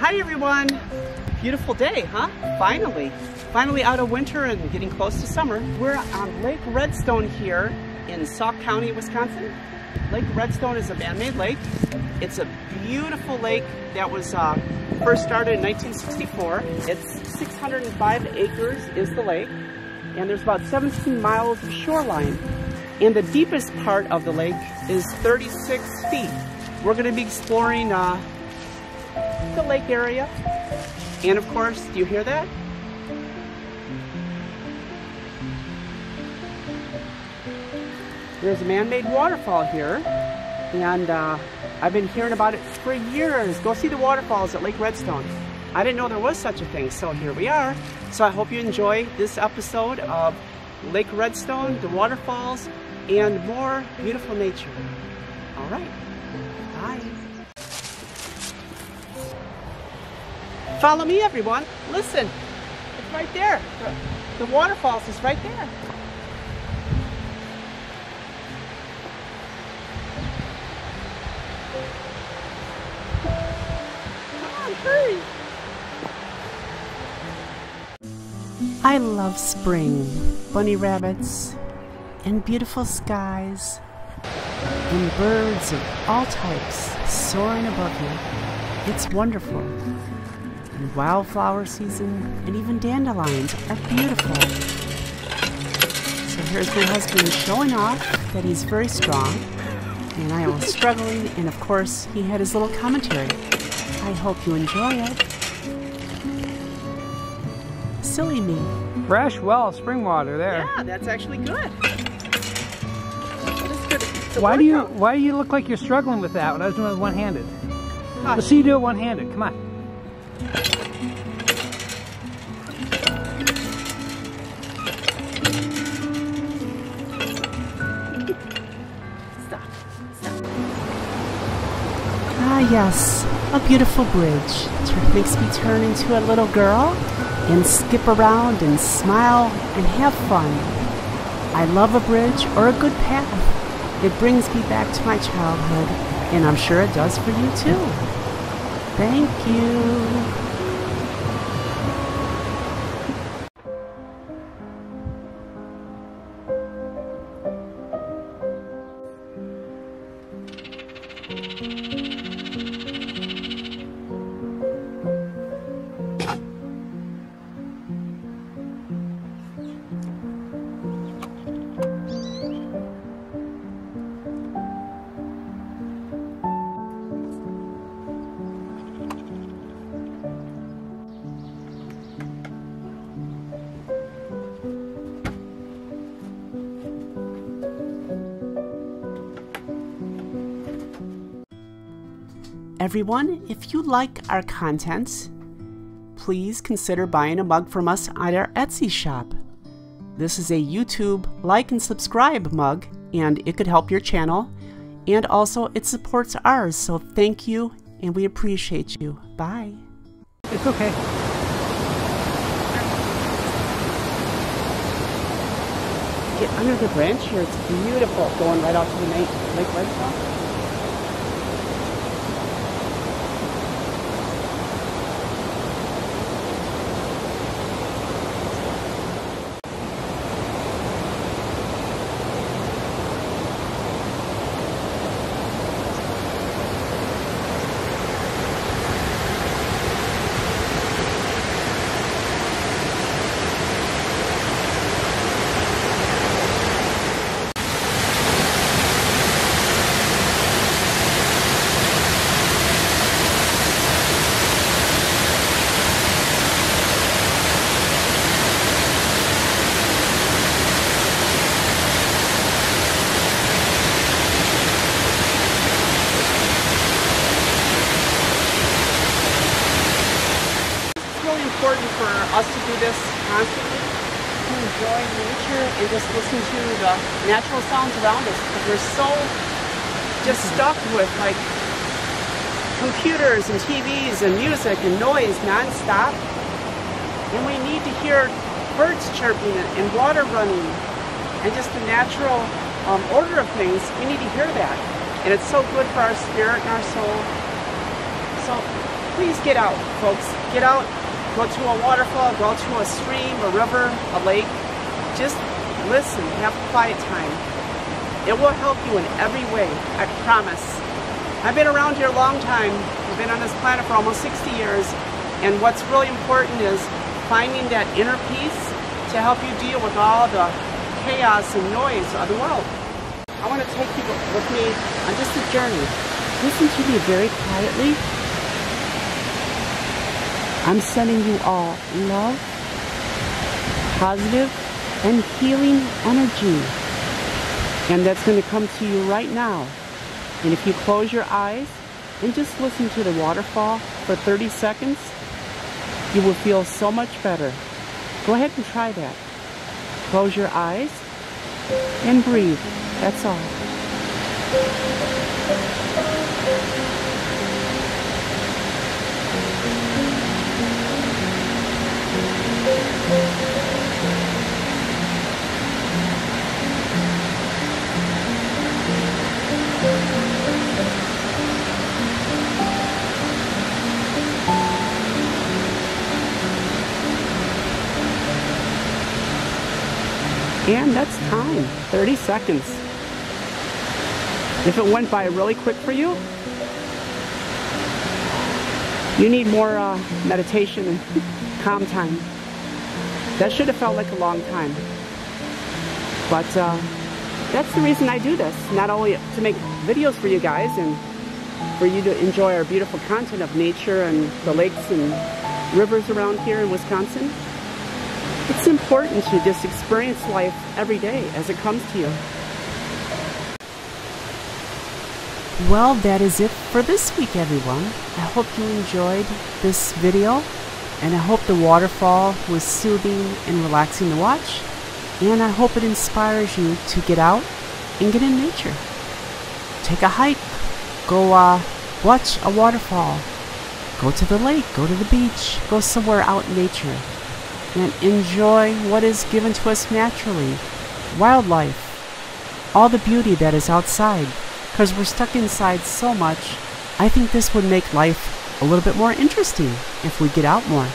Hi everyone! Beautiful day, huh? Finally out of winter and getting close to summer. We're on Lake Redstone here in Sauk County, Wisconsin. Lake Redstone is a man-made lake. It's a beautiful lake that was first started in 1964. It's 605 acres is the lake, and there's about 17 miles of shoreline. And the deepest part of the lake is 36 feet. We're going to be exploring the lake area. And of course, do you hear that? There's a man-made waterfall here, and I've been hearing about it for years. Go see the waterfalls at Lake Redstone. I didn't know there was such a thing, so here we are. So I hope you enjoy this episode of Lake Redstone, the waterfalls, and more beautiful nature. All right, bye. Follow me, everyone. Listen, it's right there. The waterfalls is right there. Hurry. I love spring, bunny rabbits, and beautiful skies, and birds of all types soaring above you. It's wonderful. And wildflower season and even dandelions are beautiful. So here's my husband showing off that he's very strong, and I was struggling, and of course he had his little commentary. I hope you enjoy it. Silly me. Fresh well spring water there. Yeah, that's actually good. Why do you look like you're struggling with that when I was doing it one-handed? Let's see you do it one-handed. Come on. Ah, yes, a beautiful bridge. It makes me turn into a little girl and skip around and smile and have fun. I love a bridge or a good path. It brings me back to my childhood, and I'm sure it does for you too. Thank you. Everyone, if you like our content, please consider buying a mug from us at our Etsy shop. This is a YouTube like and subscribe mug, and it could help your channel, and also it supports ours, so thank you, and we appreciate you. Bye. It's okay. Get under the branch here. It's beautiful going right out to the Lake Redstone. Important for us to do this constantly, to enjoy nature and just listen to the natural sounds around us, because we're so just stuck with like computers and TVs and music and noise non-stop, and we need to hear birds chirping and water running and just the natural order of things. We need to hear that, and it's so good for our spirit and our soul. So please get out, folks. Get out, go to a waterfall, go to a stream, a river, a lake. Just listen, have quiet time. It will help you in every way, I promise. I've been around here a long time. I've been on this planet for almost 60 years. And what's really important is finding that inner peace to help you deal with all the chaos and noise of the world. I want to take you with me on just a journey. Listen to me very quietly. I'm sending you all love, positive, and healing energy. And that's going to come to you right now. And if you close your eyes and just listen to the waterfall for 30 seconds, you will feel so much better. Go ahead and try that. Close your eyes and breathe. That's all. And that's time, 30 seconds. If it went by really quick for you, you need more meditation and calm time. That should have felt like a long time. But that's the reason I do this. Not only to make videos for you guys and for you to enjoy our beautiful content of nature and the lakes and rivers around here in Wisconsin. It's important to just experience life every day as it comes to you. Well, that is it for this week, everyone. I hope you enjoyed this video, and I hope the waterfall was soothing and relaxing to watch, and I hope it inspires you to get out and get in nature. Take a hike, go watch a waterfall, go to the lake, go to the beach, go somewhere out in nature, and enjoy what is given to us naturally, wildlife, all the beauty that is outside. Because we're stuck inside so much, I think this would make life a little bit more interesting if we get out more.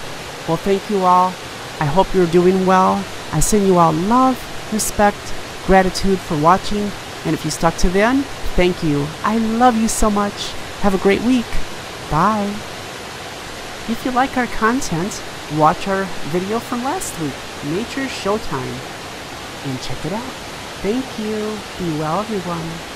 Well, thank you all. I hope you're doing well. I send you all love, respect, gratitude for watching. And if you stuck to the end, thank you. I love you so much. Have a great week. Bye. If you like our content, watch our video from last week, Nature Showtime, and check it out. Thank you. Be well, everyone.